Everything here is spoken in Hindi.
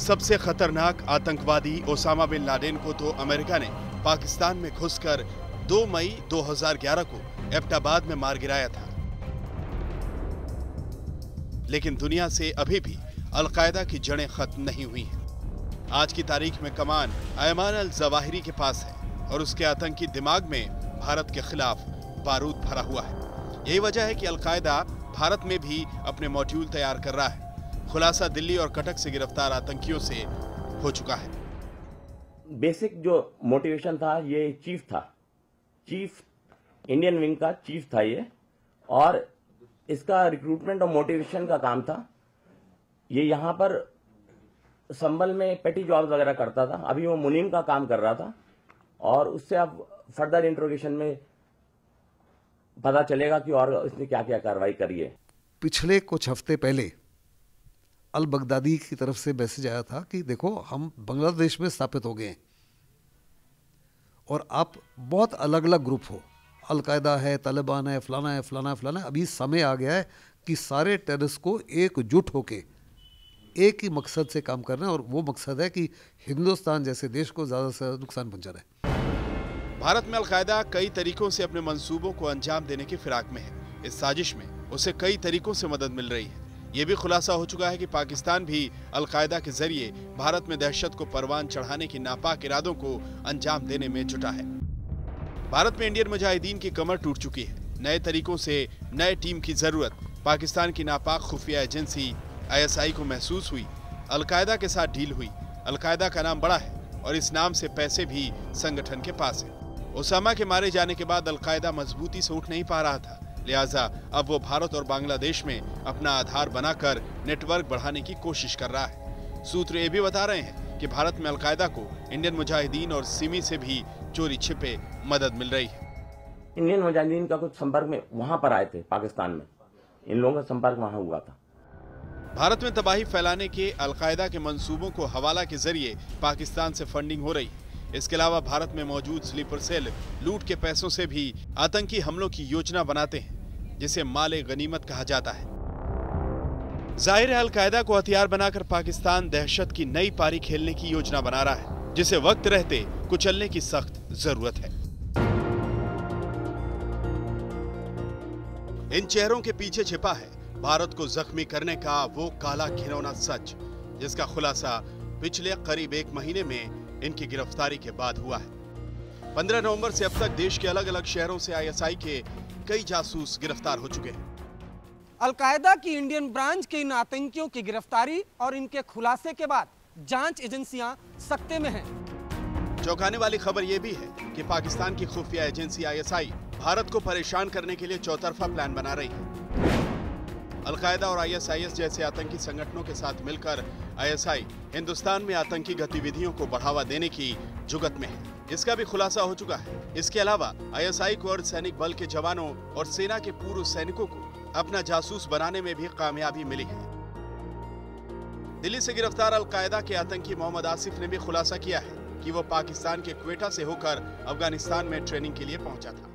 सबसे खतरनाक आतंकवादी ओसामा बिन लादेन को तो अमेरिका ने पाकिस्तान में घुसकर 2 मई 2011 को एबटाबाद में मार गिराया था। लेकिन दुनिया से अभी भी अलकायदा की जड़ें खत्म नहीं हुई हैं। आज की तारीख में कमान अयमान अल जवाहिरी के पास है और उसके आतंकी दिमाग में भारत के खिलाफ बारूद भरा हुआ है। यही वजह है कि अलकायदा भारत में भी अपने मॉड्यूल तैयार कर रहा है। खुलासा दिल्ली और कटक से गिरफ्तार आतंकियों से हो चुका है। बेसिक जो मोटिवेशन था, ये चीफ इंडियन विंग का चीफ था ये, और इसका रिक्रूटमेंट और मोटिवेशन का काम था। ये यहाँ पर संभल में पेटी जॉब्स वगैरह करता था। अभी वो मुनीम का काम कर रहा था और उससे अब फर्दर इंट्रोगेशन में पता चलेगा कि और इसने क्या क्या कार्रवाई करी है। पिछले कुछ हफ्ते पहले अल बगदादी की तरफ से मैसेज आया था कि देखो हम बांग्लादेश में स्थापित हो गए हैं और आप बहुत अलग अलग ग्रुप हो, अलकायदा है, तालिबान है, फलाना है, फलाना है, फलाना है। अभी समय आ गया है कि सारे टेररिस्ट को एकजुट होके एक ही मकसद से काम करना है, और वो मकसद है कि हिंदुस्तान जैसे देश को ज़्यादा से ज़्यादा नुकसान पहुंचाना है। भारत में अलकायदा कई तरीकों से अपने मंसूबों को अंजाम देने की फिराक में है। इस साजिश में उसे कई तरीकों से मदद मिल रही है। ये भी खुलासा हो चुका है कि पाकिस्तान भी अलकायदा के जरिए भारत में दहशत को परवान चढ़ाने की नापाक इरादों को अंजाम देने में जुटा है। भारत में इंडियन मुजाहिदीन की कमर टूट चुकी है। नए तरीकों से नए टीम की जरूरत पाकिस्तान की नापाक खुफिया एजेंसी ISI को महसूस हुई। अलकायदा के साथ डील हुई। अलकायदा का नाम बड़ा है और इस नाम से पैसे भी संगठन के पास है। ओसामा के मारे जाने के बाद अलकायदा मजबूती से उठ नहीं पा रहा था, लिहाजा अब वो भारत और बांग्लादेश में अपना आधार बनाकर नेटवर्क बढ़ाने की कोशिश कर रहा है। सूत्र ये भी बता रहे हैं कि भारत में अलकायदा को इंडियन मुजाहिदीन और सिमी से भी चोरी छिपे मदद मिल रही है। इंडियन मुजाहिदीन का कुछ संपर्क में वहां पर आए थे पाकिस्तान में, इन लोगों का संपर्क वहां हुआ था। भारत में तबाही फैलाने के अलकायदा के मंसूबों को हवाला के जरिए पाकिस्तान से फंडिंग हो रही है। इसके अलावा भारत में मौजूद स्लीपर सेल लूट के पैसों से भी आतंकी हमलों की योजना बनाते हैं, जिसे माले गनीमत कहा जाता है। जाहिर है अलकायदा को हथियार बनाकर पाकिस्तान दहशत की नई पारी खेलने की योजना बना रहा है, जिसे वक्त रहते कुचलने की सख्त जरूरत है। इन चेहरों के पीछे छिपा है भारत को जख्मी करने का वो काला घिनौना सच, जिसका खुलासा पिछले करीब 1 महीने में इनकी गिरफ्तारी के बाद हुआ है। 15 नवंबर से अब तक देश के अलग अलग शहरों से ISI के कई जासूस गिरफ्तार हो चुके हैं। अलकायदा की इंडियन ब्रांच के इन आतंकियों की गिरफ्तारी और इनके खुलासे के बाद जांच एजेंसियां सकते में हैं। चौंकाने वाली खबर यह भी है कि पाकिस्तान की खुफिया एजेंसी ISI भारत को परेशान करने के लिए चौतरफा प्लान बना रही है। अलकायदा और ISIS जैसे आतंकी संगठनों के साथ मिलकर ISI हिंदुस्तान में आतंकी गतिविधियों को बढ़ावा देने की जुगत में है। इसका भी खुलासा हो चुका है। इसके अलावा ISI को अर्धसैनिक बल के जवानों और सेना के पूर्व सैनिकों को अपना जासूस बनाने में भी कामयाबी मिली है। दिल्ली से गिरफ्तार अलकायदा के आतंकी मोहम्मद आसिफ ने भी खुलासा किया है कि वो पाकिस्तान के क्वेटा से होकर अफगानिस्तान में ट्रेनिंग के लिए पहुंचा था।